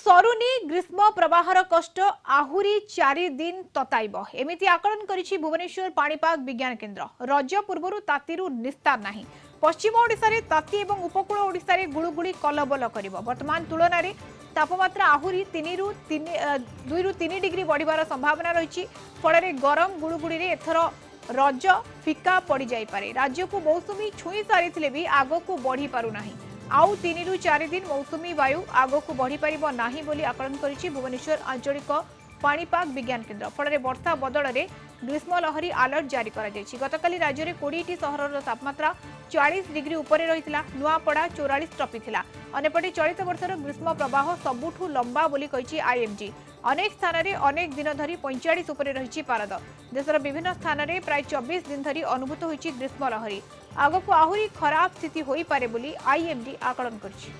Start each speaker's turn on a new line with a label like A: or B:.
A: सरुनी ग्रीष्म प्रवाहर कष्ट आहुरी 4 दिन तताइब एमिति आकलन करिछि भुवनेश्वर पाणीपाग विज्ञान केन्द्र। रज पूर्व तातीरु निस्तार नाही। पश्चिम ओडिशा रे ताती एवं उपकूल ओडिशा रे गुळुगुळी कलबल करिवो। वर्तमान तुलन रे तापमात्रा आहुरी 2 रु 3 डिग्री बढ़िबार संभावना रहिछि। फଳରେ गरम गुळुगुळी रे एथर रज फिका पड़ी जाई पारे। राज्य को मौसुमी छुई सारिथिले भी आगो को बढ़ी पारु नाही। आउ 3 रु 4 दिन मौसुमी वायु आगक बढ़ी पार नाही बोली आकलन करिछि भुवनेश्वर आंचलिक पाणीपाग विज्ञान केन्द्र। फଳରେ वर्षा बदल में ग्रीष्म लहरी अलर्ट जारी करा जायछि। गतकाली राज्य में 20टी सहर तापमात्रा 40 डिग्री उपरे रहितला। नुआपड़ा 44 टपिथिला। अनेपटे चलित वर्षर ग्रीष्म प्रवाह सबुठु लंबा बोली कहिछि आईएमडी। अनेक स्थान में अनेक दिन धरी 45 उपरे रहिछि पारद। देशर विभिन्न स्थान में प्राय 24 दिन धरी अनुभूत होइछि ग्रीष्म लहरी। आगको आहुरी खराब स्थिति होई पारे बोली आईएमडी आकलन करिछि।